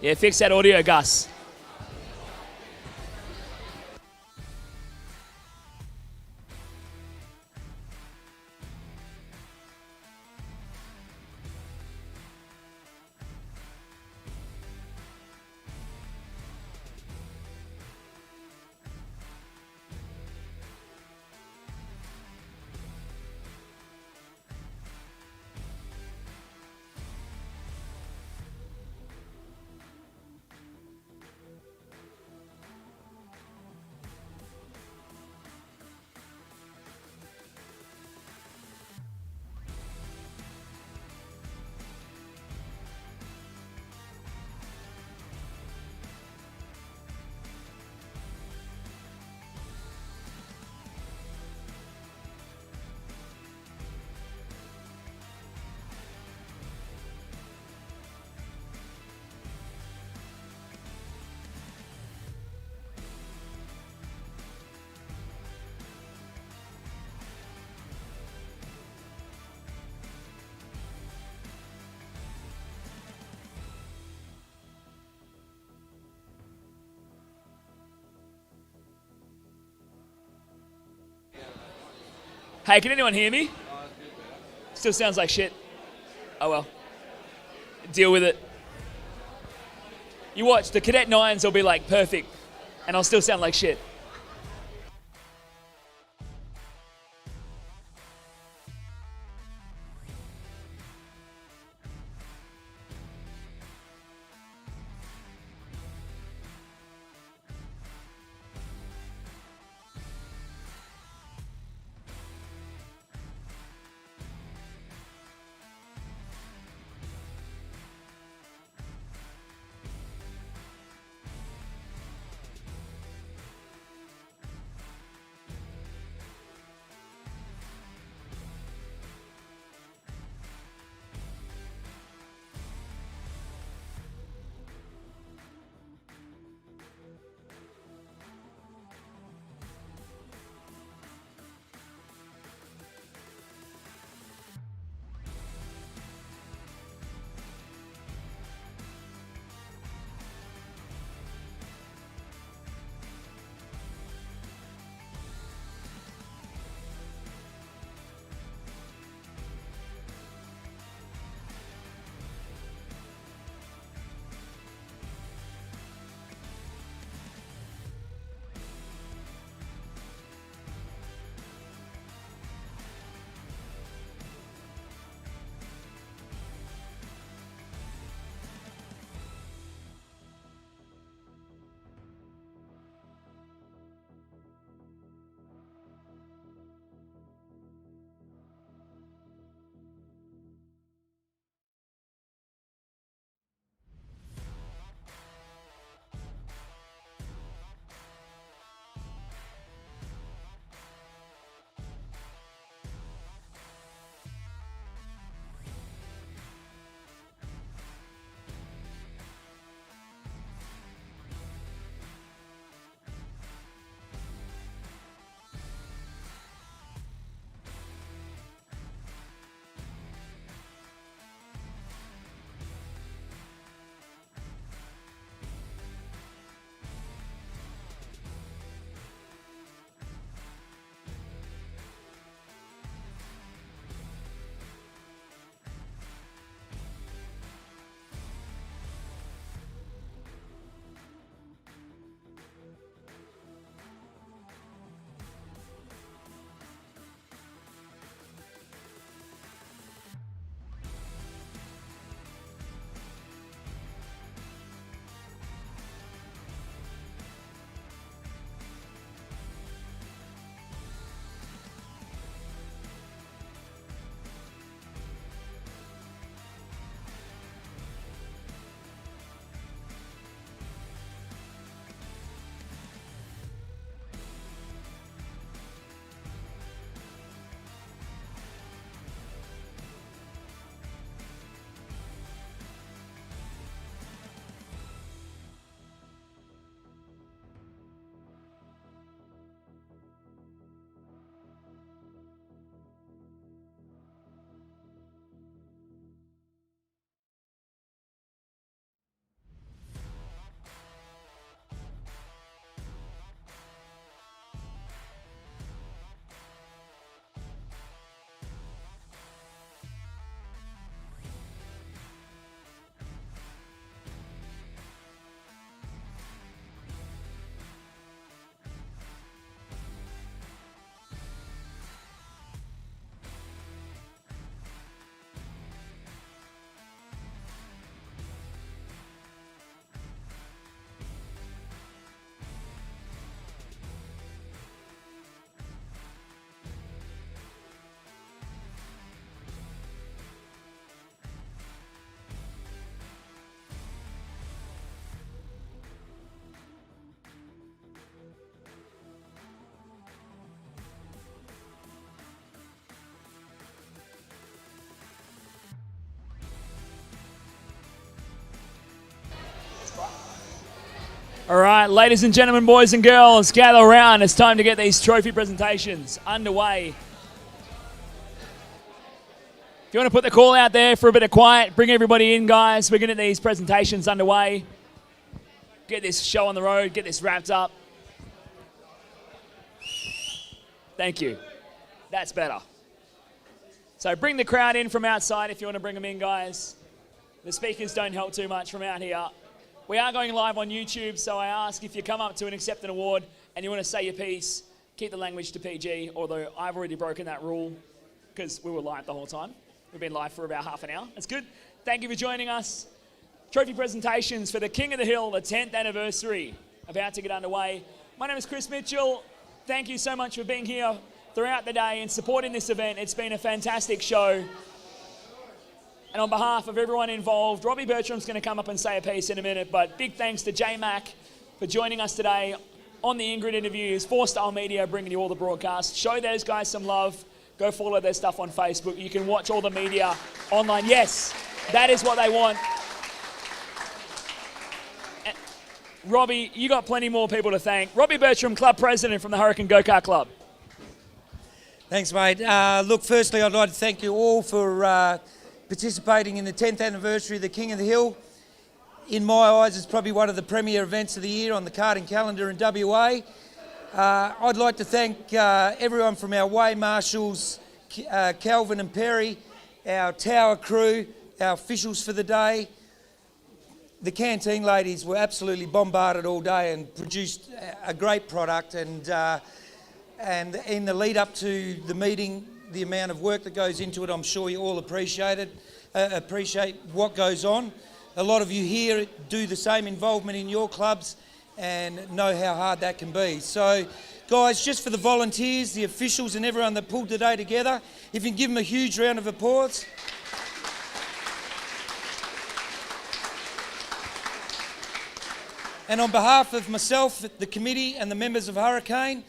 Yeah, fix that audio, Gus. Hey, can anyone hear me? Still sounds like shit. Oh well. Deal with it. You watch, the Cadet 9s will be like perfect, and I'll still sound like shit. All right, ladies and gentlemen, boys and girls, gather around. It's time to get these trophy presentations underway. If you want to put the call out there for a bit of quiet, bring everybody in, guys. We're going to get these presentations underway. Get this show on the road, get this wrapped up. Thank you. That's better. So bring the crowd in from outside if you want to bring them in, guys. The speakers don't help too much from out here. We are going live on YouTube, so I ask if you come up to and accept an award and you want to say your piece, keep the language to PG, although I've already broken that rule because we were live the whole time. We've been live for about half an hour. That's good. Thank you for joining us. Trophy presentations for the King of the Hill, the 10th anniversary, about to get underway. My name is Chris Mitchell. Thank you so much for being here throughout the day and supporting this event. It's been a fantastic show. And on behalf of everyone involved, Robbie Bertram's going to come up and say a piece in a minute, but big thanks to J Mac for joining us today on the Ingrid interviews, 4-Star Media bringing you all the broadcasts. Show those guys some love. Go follow their stuff on Facebook. You can watch all the media online. Yes, that is what they want. And Robbie, you got plenty more people to thank. Robbie Bertram, club president from the Hurricane Go-Kart Club. Thanks, mate. Look, firstly, I'd like to thank you all for participating in the 10th anniversary of the King of the Hill. In my eyes, it's probably one of the premier events of the year on the karting calendar in WA. I'd like to thank everyone from our way marshals, Calvin and Perry, our tower crew, our officials for the day. The canteen ladies were absolutely bombarded all day and produced a great product, and in the lead up to the meeting, the amount of work that goes into it, I'm sure you all appreciate what goes on. A lot of you here do the same involvement in your clubs and know how hard that can be. So, guys, just for the volunteers, the officials and everyone that pulled the day together, if you can give them a huge round of applause. And on behalf of myself, the committee and the members of Hurricane,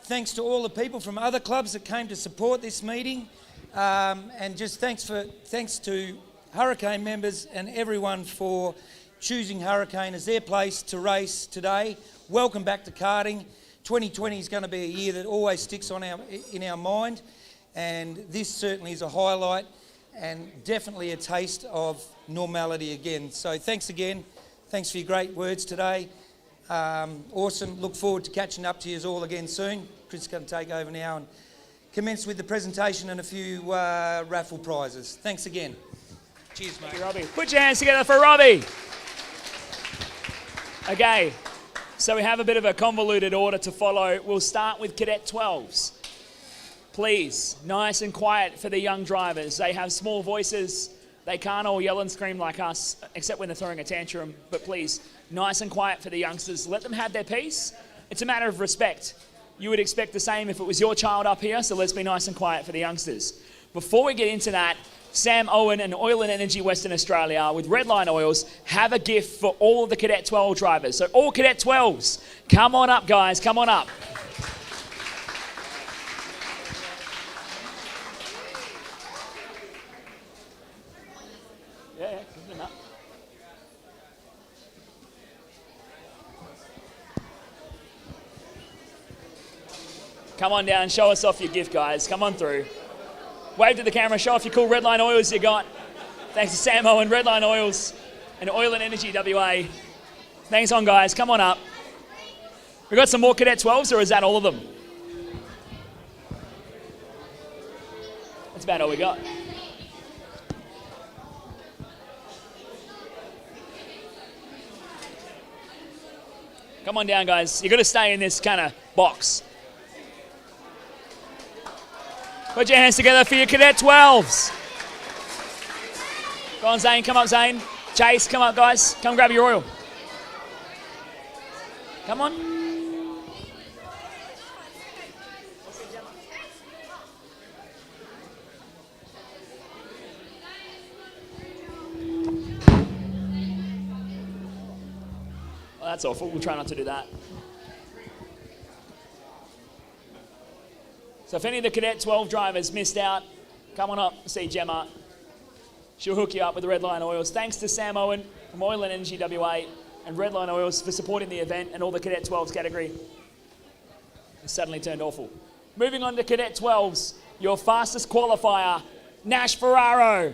thanks to all the people from other clubs that came to support this meeting, and just thanks to Hurricane members and everyone for choosing Hurricane as their place to race today. Welcome back to karting. 2020 is going to be a year that always sticks in our mind, and this certainly is a highlight and definitely a taste of normality again. So thanks again. Thanks for your great words today. Awesome. Look forward to catching up to you all again soon. Chris is going to take over now and commence with the presentation and a few raffle prizes. Thanks again. Cheers, mate. Thank you, Robbie. Put your hands together for Robbie. Okay, so we have a bit of a convoluted order to follow. We'll start with Cadet 12s. Please, nice and quiet for the young drivers. They have small voices. They can't all yell and scream like us, except when they're throwing a tantrum. But please, nice and quiet for the youngsters. Let them have their piece. It's a matter of respect. You would expect the same if it was your child up here, so let's be nice and quiet for the youngsters. Before we get into that, Sam Owen and Oil and Energy Western Australia with Redline Oils have a gift for all of the Cadet 12 drivers. So all Cadet 12s, come on up, guys, come on up. Yeah, come on up. Come on down, show us off your gift, guys. Come on through. Wave to the camera, show off your cool Redline Oils you got. Thanks to Sam Owen, Redline Oils, and Oil and Energy WA. Thanks on, guys. Come on up. We got some more Cadet 12s, or is that all of them? That's about all we got. Come on down, guys. You got to stay in this kind of box. Put your hands together for your Cadet 12s. Go on, Zane. Come up, Zane. Chase, come up, guys. Come grab your oil. Come on. Well, that's awful. We'll try not to do that. So if any of the Cadet 12 drivers missed out, come on up and see Gemma. She'll hook you up with the Redline Oils. Thanks to Sam Owen from Oil and Energy WA. and Redline Oils for supporting the event and all the Cadet 12s category. It's suddenly turned awful. Moving on to Cadet 12s, your fastest qualifier, Nash Ferraro.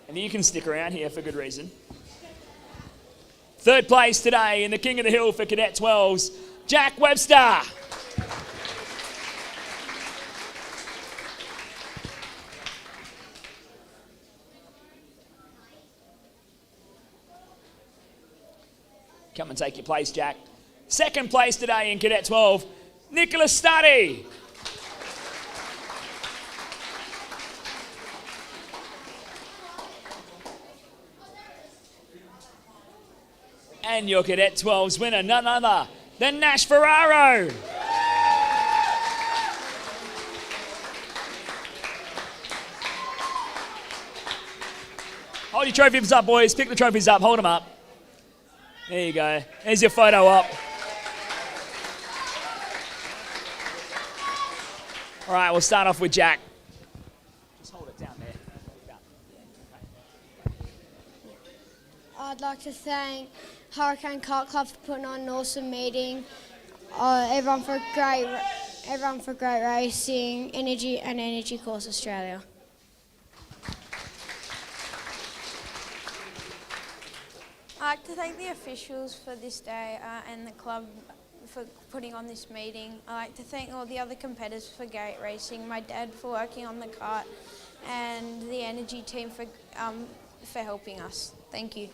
And you can stick around here for good reason. Third place today in the King of the Hill for Cadet 12s, Jack Webster. Come and take your place, Jack. Second place today in Cadet 12, Nicholas Studdy. And your Cadet 12's winner, none other than Nash Ferraro. Hold your trophies up, boys. Pick the trophies up. Hold them up. There you go. There's your photo up. All right, we'll start off with Jack. Just hold it down there. I'd like to thank Hurricane Kart Club for putting on an awesome meeting. Everyone for great racing, Energy Course Australia. I'd like to thank the officials for this day and the club for putting on this meeting. I'd like to thank all the other competitors for great racing, my dad for working on the kart, and the Energy team for helping us. Thank you.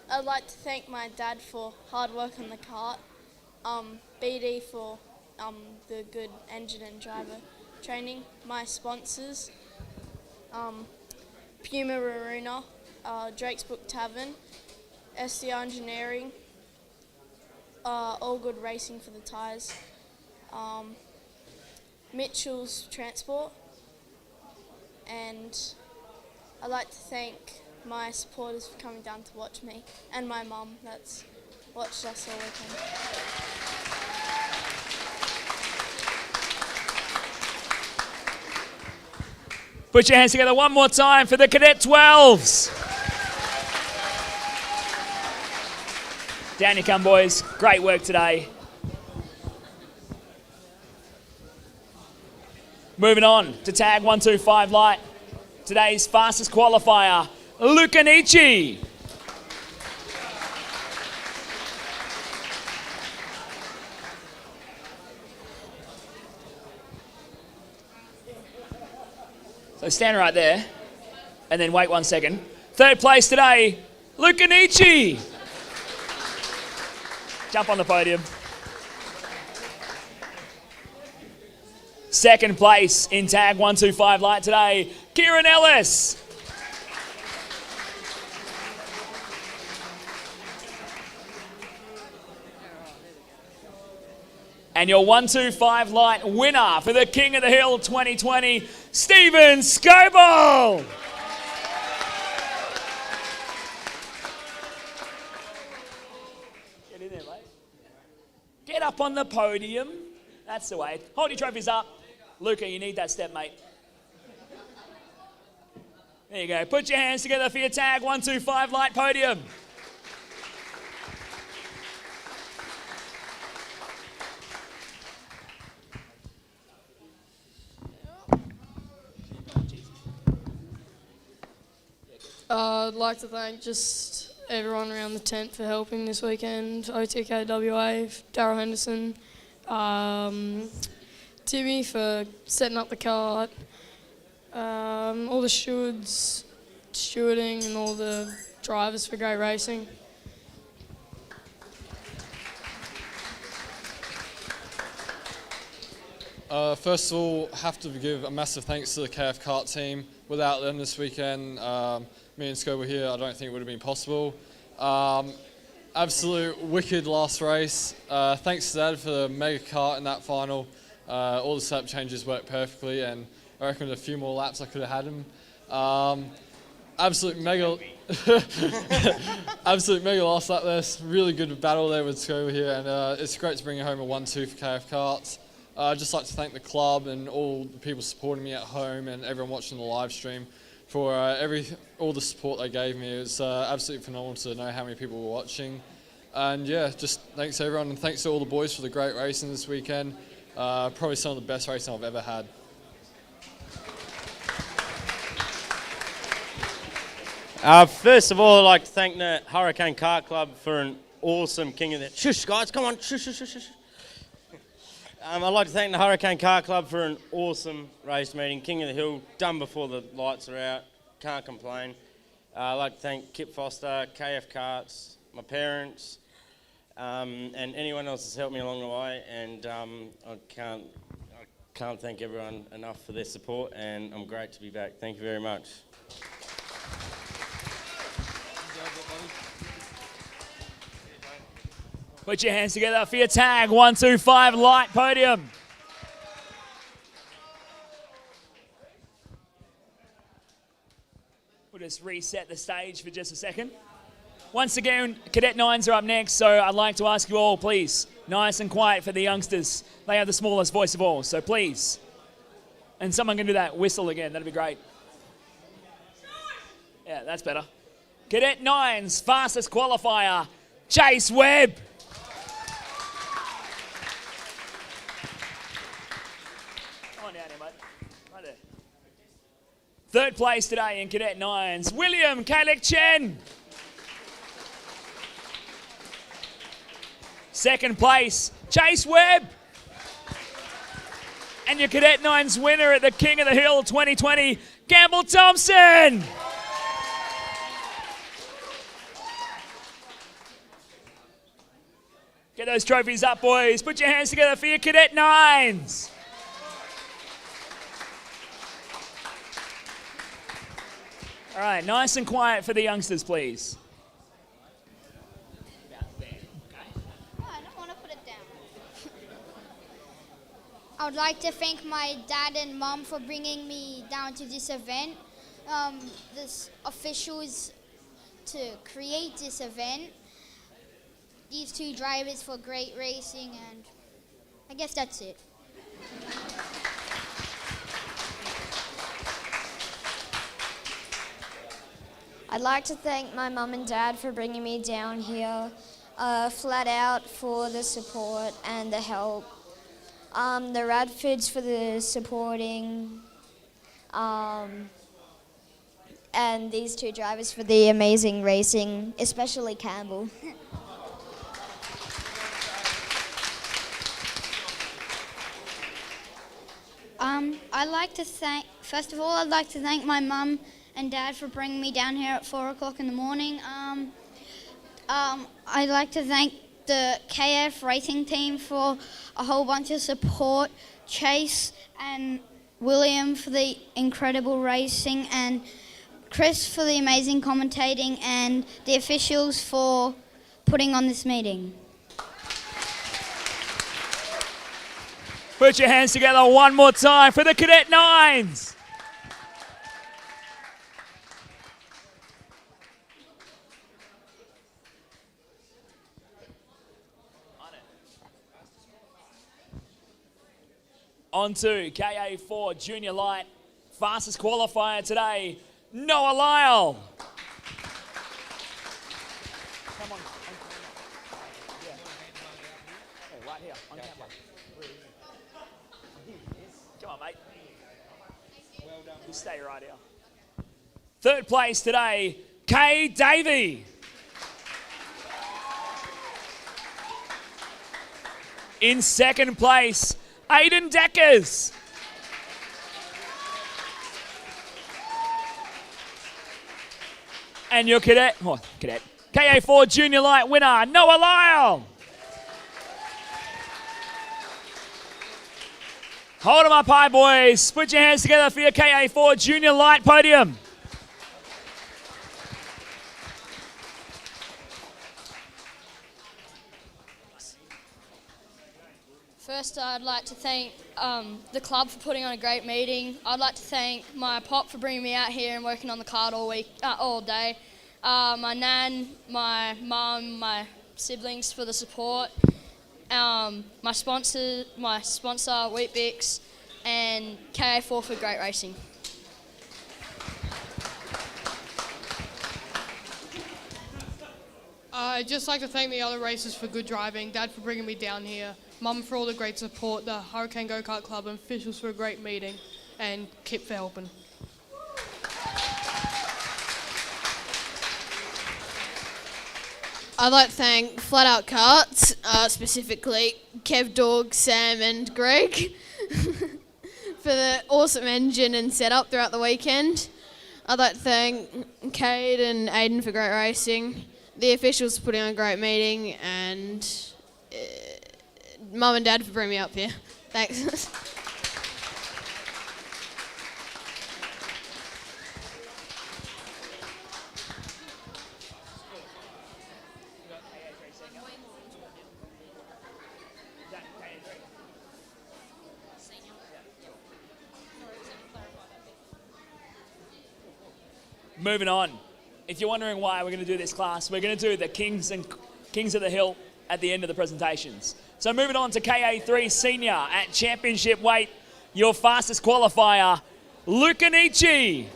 I'd like to thank my dad for hard work on the kart, BD for the good engine and driver training, my sponsors, Puma Raruna, Drake's Brook Tavern, SDR Engineering, All Good Racing for the tyres, Mitchell's Transport, and I'd like to thank my supporters for coming down to watch me, and my mum that's watched us all weekend. Put your hands together one more time for the Cadet 12s. Down you come, boys. Great work today. Moving on to tag 125 light. Today's fastest qualifier, Luca Nietzsche. So stand right there and then wait 1 second. Third place today, Luca Nietzsche. Jump on the podium. Second place in tag 125 light today, Kieran Ellis. And your 125 light winner for the King of the Hill 2020, Stephen Scoble. Get in there, mate. Get up on the podium. That's the way. Hold your trophies up. Luca, you need that step, mate. There you go. Put your hands together for your tag 125 light podium. I'd like to thank just everyone around the tent for helping this weekend. OTK WA, Darryl Henderson, Timmy for setting up the kart, all the stewards, stewarding, and all the drivers for great racing. First of all, have to give a massive thanks to the KF Kart team. Without them this weekend, me and Scoble here, I don't think it would have been possible. Absolute wicked last race. Thanks to Dad for the mega kart in that final. All the setup changes worked perfectly, and I reckon with a few more laps I could have had him. absolute mega, absolute mega last lap there. Really good battle there with Scober here, and it's great to bring home a 1-2 for KF Karts. I'd just like to thank the club and all the people supporting me at home and everyone watching the live stream for all the support they gave me. It was absolutely phenomenal to know how many people were watching. And yeah, just thanks everyone, and thanks to all the boys for the great racing this weekend. Probably some of the best racing I've ever had. First of all, I'd like to thank the Hurricane Kart Club for an awesome King of the... Shush, guys, come on, shush, shush, shush, shush. I'd like to thank the Hurricane Kart Club for an awesome race meeting. King of the Hill, done before the lights are out, can't complain. I'd like to thank Kip Foster, KF Karts, my parents, and anyone else that's helped me along the way. And I can't thank everyone enough for their support, and I'm great to be back. Thank you very much. Put your hands together for your tag. 1, 2, 5, light podium. We'll just reset the stage for just a second. Once again, Cadet 9s are up next, so I'd like to ask you all, please, nice and quiet for the youngsters. They have the smallest voice of all, so please. And someone can do that whistle again, that'd be great. Yeah, that's better. Cadet 9's fastest qualifier, Chase Webb. Come on down here, mate. Right there. Third place today in Cadet 9's, William Kalik Chen. Second place, Chase Webb. And your Cadet 9's winner at the King of the Hill 2020, Gamble Thompson. Get those trophies up, boys. Put your hands together for your Cadet 9s. All right, nice and quiet for the youngsters, please. I would like to thank my dad and mom for bringing me down to this event. The officials to create this event. These two drivers for great racing, and I guess that's it. I'd like to thank my mum and dad for bringing me down here, flat out for the support and the help. The Radfords for the supporting, and these two drivers for the amazing racing, especially Campbell. First of all, I'd like to thank my mum and dad for bringing me down here at 4 o'clock in the morning. I'd like to thank the KF racing team for a whole bunch of support, Chase and William for the incredible racing, and Chris for the amazing commentating, and the officials for putting on this meeting. Put your hands together one more time for the Cadet 9s. On to KA4 Junior Light, fastest qualifier today, Noah Lyle. Come on. Yeah. Oh, right here, on camera. Come on, mate. Well done. You stay right here. Third place today, Kay Davey. In second place, Aiden Deckers. And your cadet, KA4 Junior Light winner, Noah Lyle. Hold them up high, boys. Put your hands together for your KA4 Junior Light podium. First, I'd like to thank the club for putting on a great meeting. I'd like to thank my pop for bringing me out here and working on the kart all day. My nan, my mum, my siblings for the support. My sponsor, Weet-Bix, and KA4 for great racing. I'd just like to thank the other racers for good driving, Dad for bringing me down here, Mum for all the great support, the Hurricane Go-Kart Club and officials for a great meeting, and Kip for helping. I'd like to thank Flat Out Karts, specifically Kev, Dog, Sam and Greg for the awesome engine and setup throughout the weekend. I'd like to thank Cade and Aiden for great racing, the officials for putting on a great meeting, and Mum and Dad for bringing me up here. Thanks. Moving on. If you're wondering why we're going to do this class, we're going to do the Kings of the Hill at the end of the presentations. So moving on to KA3 Senior at championship weight, your fastest qualifier, Luca Nietzsche.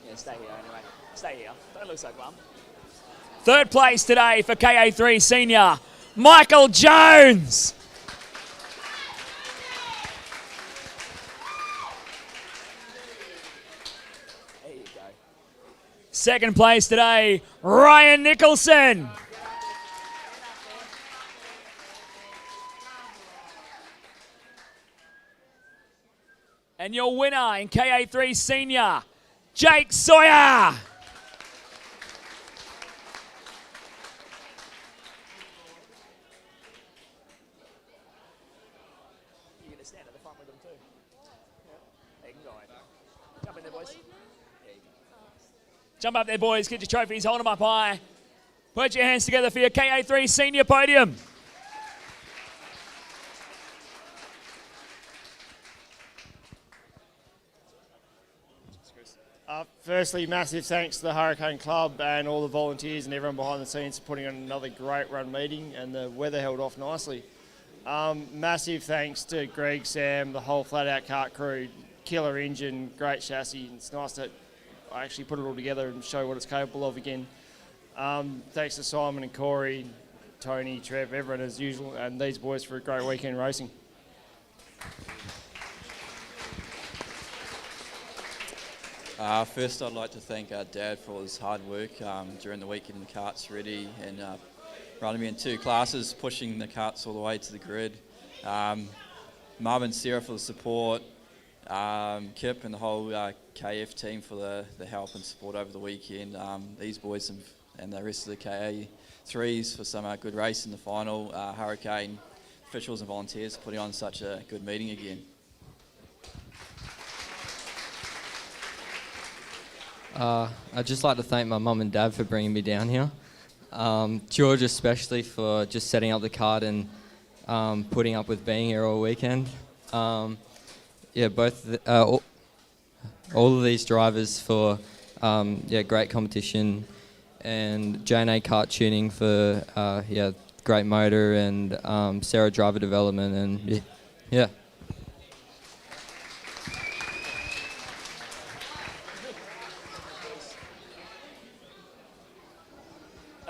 Yeah, stay here anyway. Stay here. Don't look so glum. Third place today for KA3 Senior, Michael Jones. There you go. Second place today, Ryan Nicholson. And your winner in KA3 Senior, Jake Sawyer. You're going to stand at the front with them too. Yeah. There you can go. Jump in there, boys. There you go. Jump up there, boys. Get your trophies. Hold them up high. Put your hands together for your KA3 Senior podium. Firstly, massive thanks to the Hurricane Club and all the volunteers and everyone behind the scenes for putting on another great run meeting, and the weather held off nicely. Massive thanks to Greg, Sam, the whole Flat Out Kart crew. Killer engine, great chassis. It's nice that I actually put it all together and show what it's capable of again. Thanks to Simon and Corey, Tony, Trev, everyone as usual, and these boys for a great weekend racing. First, I'd like to thank our Dad for his hard work during the week getting the karts ready and running me in 2 classes, pushing the karts all the way to the grid. Mum and Sarah for the support, Kip and the whole KF team for the help and support over the weekend. These boys and the rest of the KA3s for some good race in the final. Hurricane officials and volunteers putting on such a good meeting again. I'd just like to thank my mum and dad for bringing me down here. George especially for just setting up the kart and putting up with being here all weekend. Yeah, all of these drivers for great competition, and J&A Kart Tuning for great motor, and Sarah driver development, and yeah.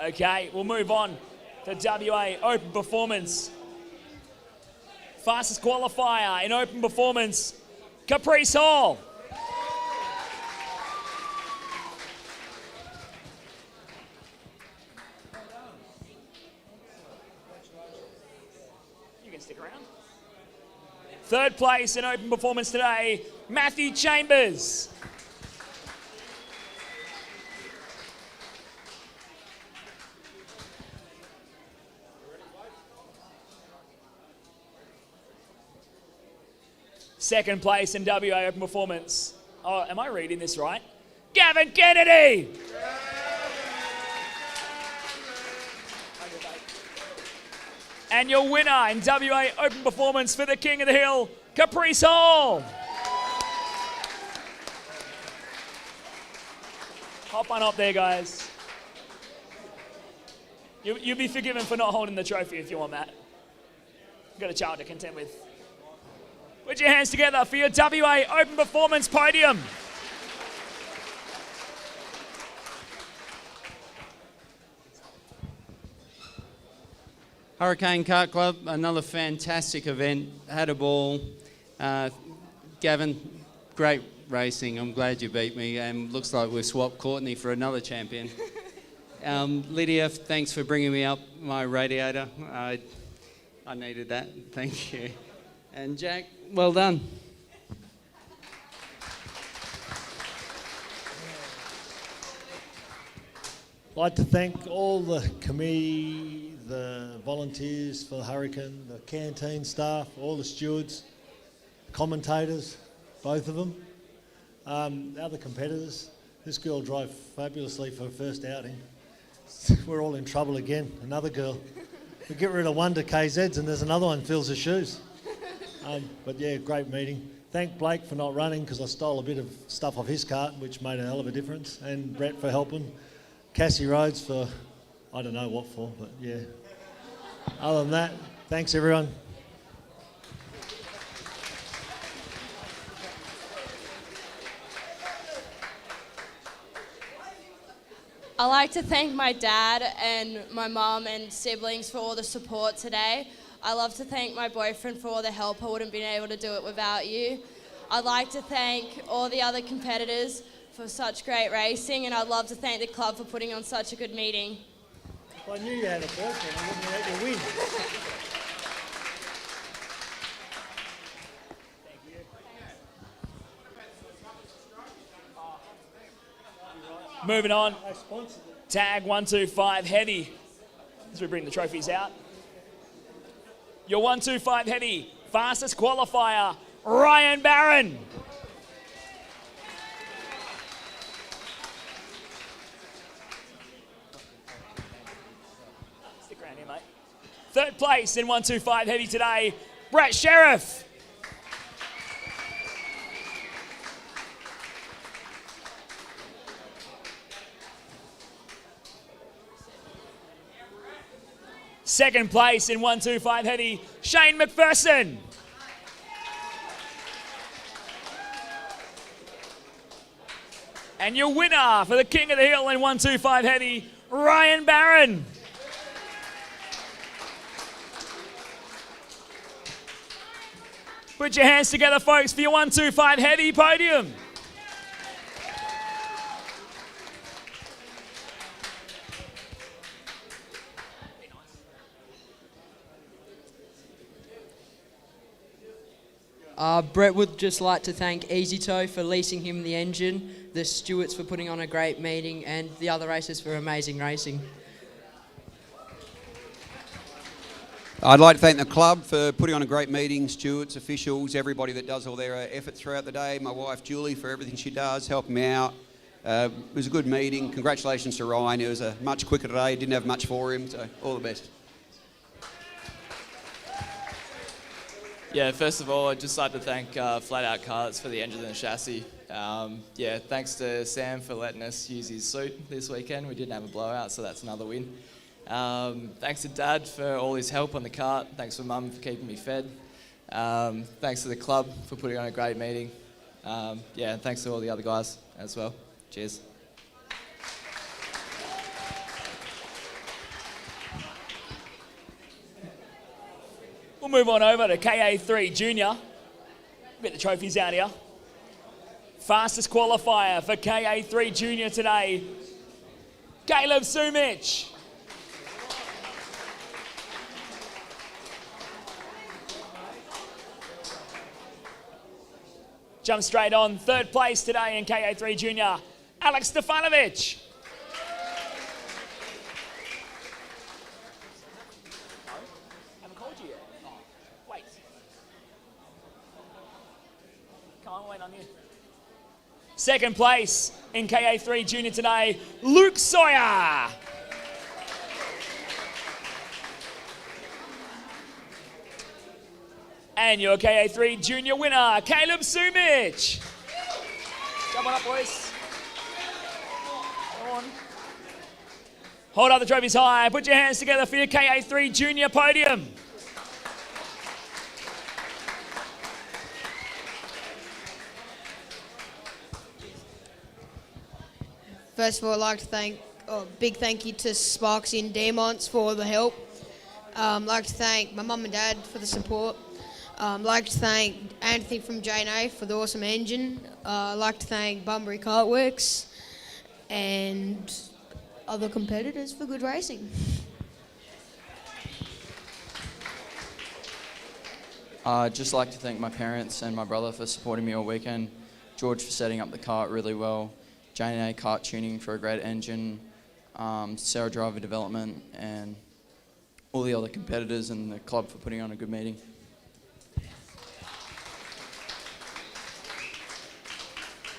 Okay, we'll move on to WA Open Performance. Fastest qualifier in Open Performance, Caprice Hall. You can stick around. Third place in Open Performance today, Matthew Chambers. Second place in WA Open Performance. Oh, am I reading this right? Gavin Kennedy! And your winner in WA Open Performance for the King of the Hill, Caprice Hall. Hop on up there, guys. You'll be forgiven for not holding the trophy if you want, Matt. You've got a child to contend with. Put your hands together for your WA Open Performance podium. Hurricane Kart Club, another fantastic event. Had a ball. Gavin, great racing. I'm glad you beat me. And looks like we've swapped Courtney for another champion. Lydia, thanks for bringing me up my radiator. I needed that. Thank you. And Jack, well done. I'd like to thank all the committee, the volunteers for the Hurricane, the canteen staff, all the stewards, commentators, both of them, the other competitors. This girl drove fabulously for her first outing. We're all in trouble again, another girl. We get rid of one to KZ's and there's another one fills her shoes. But yeah, great meeting. Thank Blake for not running because I stole a bit of stuff off his cart, which made a hell of a difference, and Brett for helping. Cassie Rhodes for, I don't know what for, but yeah. Other than that, thanks everyone. I'd like to thank my dad and my mum and siblings for all the support today. I'd love to thank my boyfriend for all the help. I wouldn't have been able to do it without you. I'd like to thank all the other competitors for such great racing, and I'd love to thank the club for putting on such a good meeting. If I knew you had a boyfriend, I wouldn't let you win. Moving on, tag 125 heavy as we bring the trophies out. Your 125 heavy fastest qualifier, Ryan Barron. Stick around here, mate. Third place in 125 heavy today, Brett Sheriff. Second place in 125 heavy, Shane McPherson. And your winner for the King of the Hill in 125 heavy, Ryan Barron. Put your hands together, folks, for your 125 heavy podium. Brett would just like to thank Easy Toe for leasing him the engine, the stewards for putting on a great meeting, and the other racers for amazing racing. I'd like to thank the club for putting on a great meeting, stewards, officials, everybody that does all their efforts throughout the day, my wife Julie for everything she does, helping me out. It was a good meeting. Congratulations to Ryan. It was a much quicker day, didn't have much for him, so all the best. Yeah, first of all, I'd just like to thank Flat Out Karts for the engine and the chassis. Yeah, thanks to Sam for letting us use his suit this weekend. We didn't have a blowout, so that's another win. Thanks to Dad for all his help on the kart. Thanks for Mum for keeping me fed. Thanks to the club for putting on a great meeting. Yeah, and thanks to all the other guys as well. Cheers. We'll move on over to KA3 Junior. Get the trophies out here. Fastest qualifier for KA3 Junior today, Caleb Sumich. Jump straight on, third place today in KA3 Junior, Alex Stefanovic. Haven't called you yet. Oh, wait. on you. Second place in KA3 Junior today, Luke Sawyer. And your KA3 Junior winner, Caleb Sumich. Come on up, boys. Come on. Hold up the trophies high. Put your hands together for your KA3 Junior podium. First of all, I'd like to thank, big thank you to Sparks in Demonts for all the help. I'd like to thank my mum and dad for the support. I'd like to thank Anthony from J&A for the awesome engine. I'd like to thank Bunbury Kartworks and other competitors for good racing. I'd just like to thank my parents and my brother for supporting me all weekend, George for setting up the kart really well, J&A kart tuning for a great engine, Sarah driver development, and all the other competitors and the club for putting on a good meeting.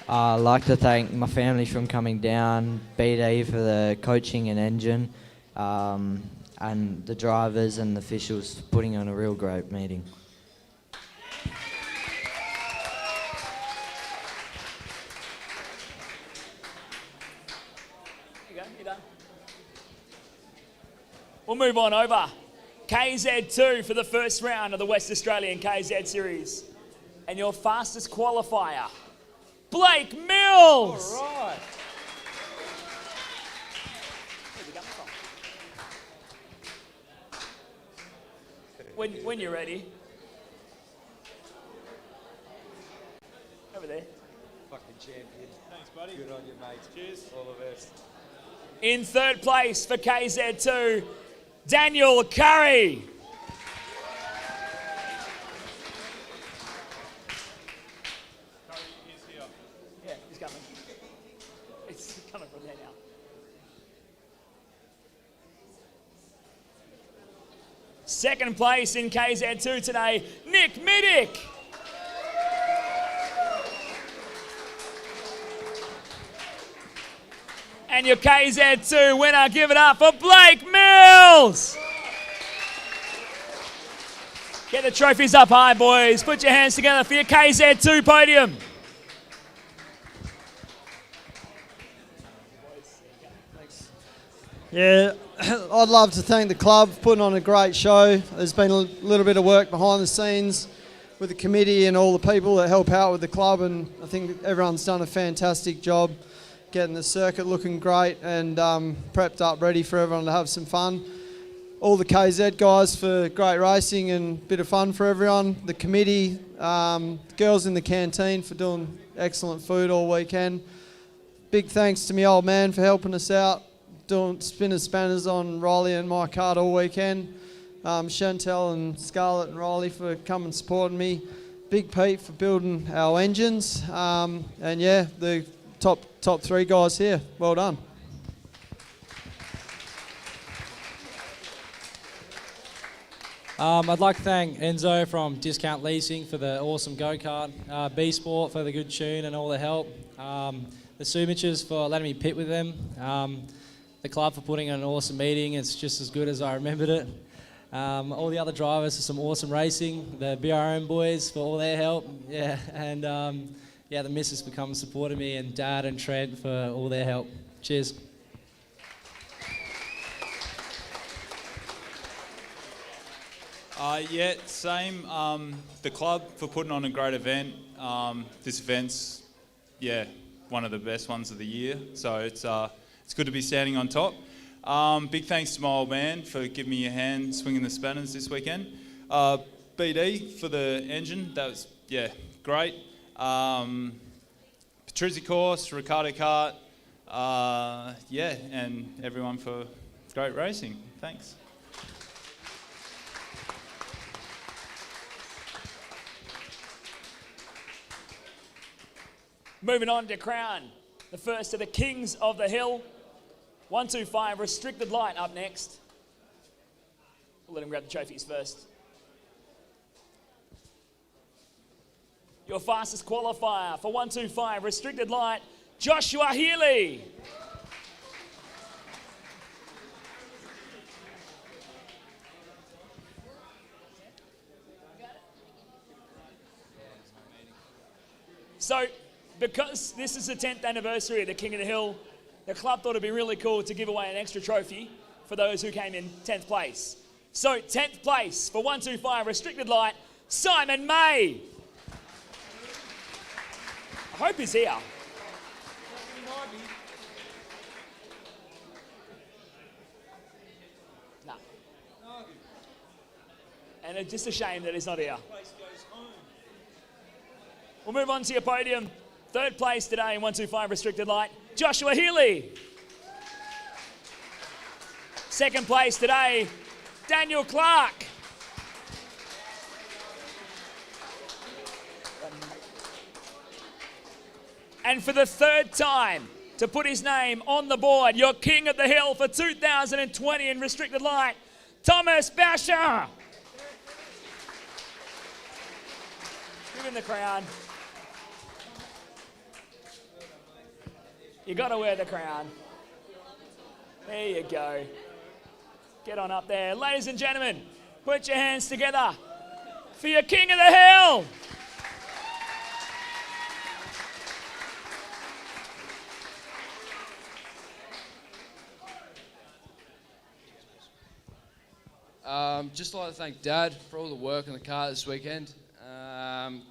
I'd like to thank my family from coming down, BD for the coaching and engine, and the drivers and the officials for putting on a real great meeting. There you go, you're done. We'll move on over. KZ2 for the first round of the West Australian KZ Series. And your fastest qualifier, Blake Mills. All right. When you're ready. Over there. Fucking champion. Thanks, buddy. Good on you, mate. Cheers. All the best. In third place for KZ2, Daniel Curry. Yeah, he's coming. It's coming from there now. Second place in KZ2 today, Nick Middick. And your KZ2 winner, give it up for Blake Mills. Get the trophies up high, boys. Put your hands together for your KZ2 podium. Yeah, I'd love to thank the club for putting on a great show. There's been a little bit of work behind the scenes with the committee and all the people that help out with the club, and I think everyone's done a fantastic job getting the circuit looking great and prepped up, ready for everyone to have some fun. All the KZ guys for great racing and a bit of fun for everyone. The committee, girls in the canteen for doing excellent food all weekend. Big thanks to my old man for helping us out, doing spinners spanners on Riley and my kart all weekend. Chantel and Scarlett and Riley for coming and supporting me. Big Pete for building our engines. And yeah, the top three guys here. Well done. I'd like to thank Enzo from Discount Leasing for the awesome go-kart, B Sport for the good tune and all the help, the Sumiches for letting me pit with them, the club for putting on an awesome meeting. It's just as good as I remembered it. All the other drivers for some awesome racing, the BRM boys for all their help, yeah, and yeah, the missus for coming and supporting me, and Dad and Trent for all their help. Cheers. Yeah, same. The club for putting on a great event. This event's, yeah, one of the best ones of the year. So it's good to be standing on top. Big thanks to my old man for giving me a hand swinging the spanners this weekend. BD for the engine. That was, yeah, great. Patrizzi course, Ricardo Kart. Yeah, and everyone for great racing. Thanks. Moving on to crown the first of the Kings of the Hill. 125 restricted light up next. We'll let him grab the trophies first. your fastest qualifier for 125 restricted light, Joshua Healy. So, because this is the 10th anniversary of the King of the Hill, the club thought it'd be really cool to give away an extra trophy for those who came in 10th place. So, 10th place for 125 restricted light, Simon May. I hope he's here. No. And it's just a shame that he's not here. We'll move on to your podium. Third place today in 125 restricted light, Joshua Healy. Second place today, Daniel Clark. And for the third time, to put his name on the board, your King of the Hill for 2020 in restricted light, Thomas Basher. Give him the crown. You got to wear the crown. There you go. Get on up there. Ladies and gentlemen, put your hands together for your King of the Hill. Just like to thank Dad for all the work on the car this weekend.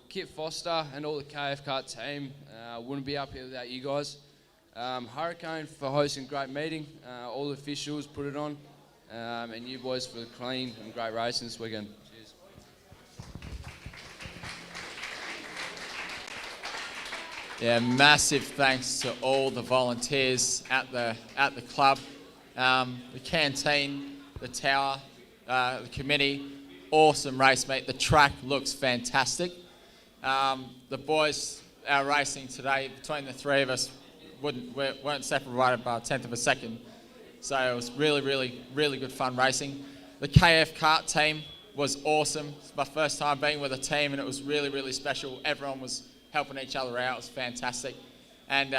Kit Foster and all the KF Kart team. Wouldn't be up here without you guys. Hurricane for hosting a great meeting. All the officials put it on. And you boys for the clean and great racing this weekend. Cheers. Yeah, massive thanks to all the volunteers at the club, the canteen, the tower, the committee. Awesome race, mate. The track looks fantastic. The boys, our racing today, between the three of us, weren't separated by a tenth of a second. So it was really, really, really good fun racing. The KF Kart team was awesome. It's my first time being with a team and it was really, really special. Everyone was helping each other out. It was fantastic. And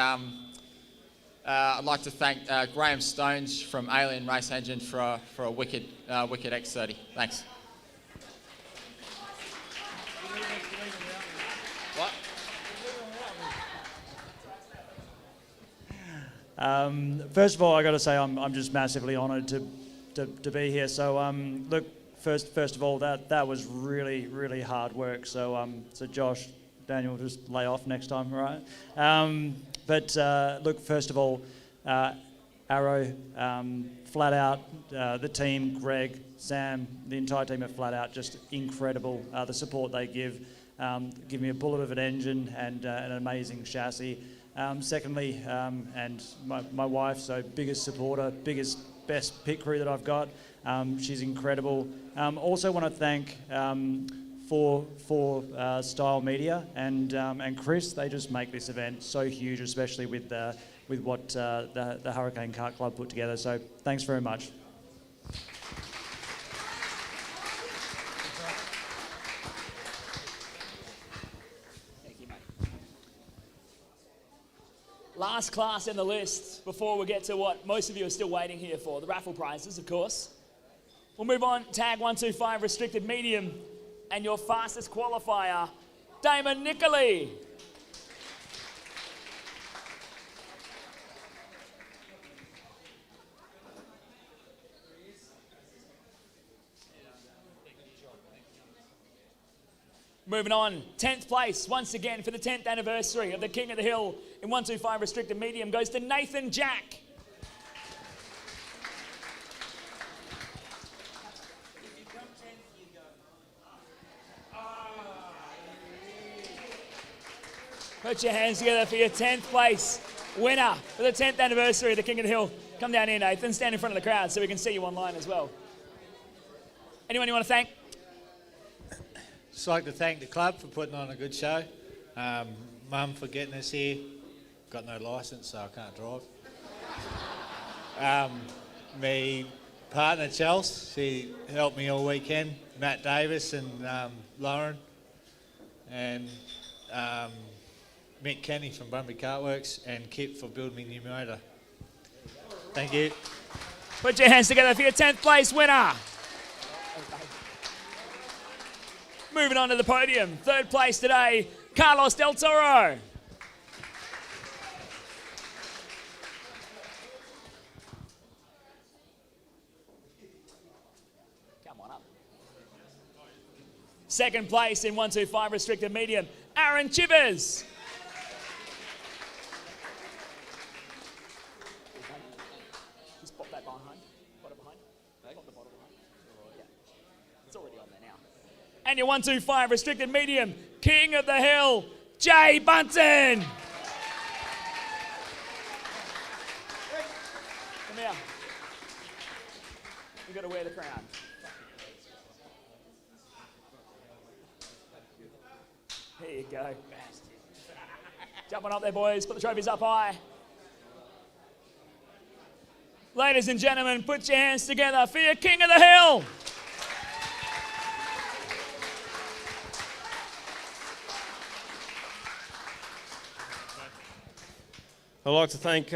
I'd like to thank Graham Stones from Alien Race Engine for a wicked X30. Thanks. What? First of all, I got to say I'm just massively honoured to be here. So look, first of all, that was really, really hard work. So so Josh, Daniel, just lay off next time, all right? But look, first of all, Arrow, Flat Out, the team, Greg, Sam, the entire team at Flat Out, just incredible. The support they give me a bullet of an engine and an amazing chassis. Secondly, and my wife, so biggest supporter, best pit crew that I've got. She's incredible. Also want to thank for Style Media and Chris. They just make this event so huge, especially with what the Hurricane Kart Club put together. So thanks very much. Last class in the list before we get to what most of you are still waiting here for, the raffle prizes, of course. We'll move on, tag 125 restricted medium, and your fastest qualifier, Damon Nicoli. Moving on, 10th place, once again, for the 10th anniversary of the King of the Hill in 125 restricted medium goes to Nathan Jack. Put your hands together for your 10th place winner for the 10th anniversary of the King of the Hill. Come down here, Nathan, stand in front of the crowd so we can see you online as well. Anyone you want to thank? Just like to thank the club for putting on a good show. Mum for getting us here. Got no licence, so I can't drive. Me partner Chelsea, she helped me all weekend. Matt Davis and Lauren. And Mick Kenny from Bunbury Kartworks, and Kip for building me new motor. Thank you. Put your hands together for your 10th place winner. Moving on to the podium. 3rd place today, Carlos Del Toro. Come on up. 2nd place in 125 restricted medium, Aaron Chivers. Just pop that behind. Bottle behind. Pop the bottle behind. Yeah. It's already on there now. And your 125 restricted medium, King of the Hill, Jay Bunton. Come here. You got to wear the crown. There you go. Jumping up there, boys. Put the trophies up high. Ladies and gentlemen, put your hands together for your King of the Hill. I'd like to thank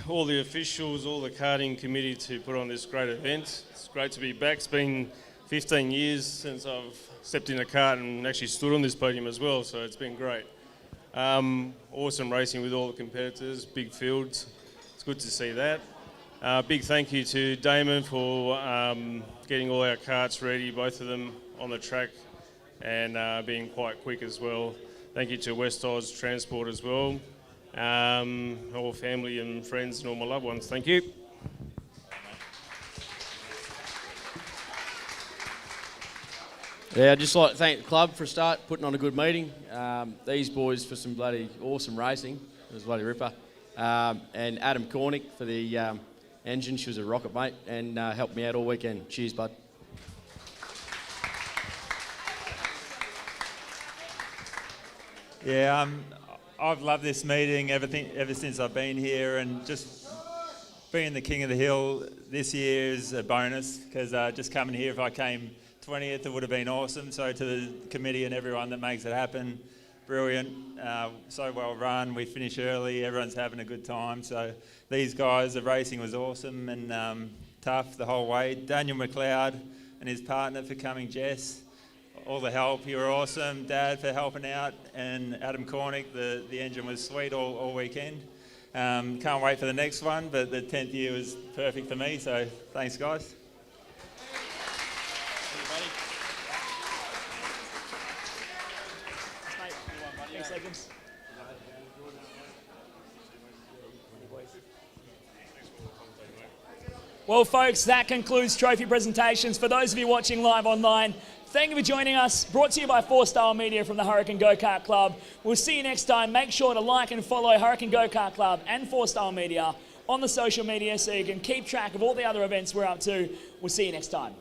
all the officials, all the karting committee to put on this great event. It's great to be back. It's been 15 years since I've stepped in a kart and actually stood on this podium as well, so it's been great. Awesome racing with all the competitors, big fields. It's good to see that. Big thank you to Damon for getting all our karts ready, both of them on the track, and being quite quick as well. Thank you to West Oz Transport as well. All family and friends and all my loved ones. Thank you. Yeah, I'd just like to thank the club for a start, putting on a good meeting. These boys for some bloody awesome racing. It was a bloody ripper. And Adam Cornick for the engine. She was a rocket, mate, and helped me out all weekend. Cheers, bud. Yeah, I've loved this meeting ever since I've been here, and just being the King of the Hill this year is a bonus, because just coming here, if I came 20th, it would have been awesome. So to the committee and everyone that makes it happen, brilliant, so well run. We finish early, everyone's having a good time. So these guys, the racing was awesome and tough the whole way. Daniel McLeod and his partner for coming, Jess, all the help, you were awesome. Dad for helping out, and Adam Cornick, the engine was sweet all weekend. Can't wait for the next one, but the 10th year was perfect for me, so thanks guys. Thanks, legends. Well, folks, that concludes trophy presentations. For those of you watching live online, thank you for joining us. Brought to you by 4-Star Media from the Hurricane Go-Kart Club. We'll see you next time. Make sure to like and follow Hurricane Go-Kart Club and 4-Star Media on the social media so you can keep track of all the other events we're up to. We'll see you next time.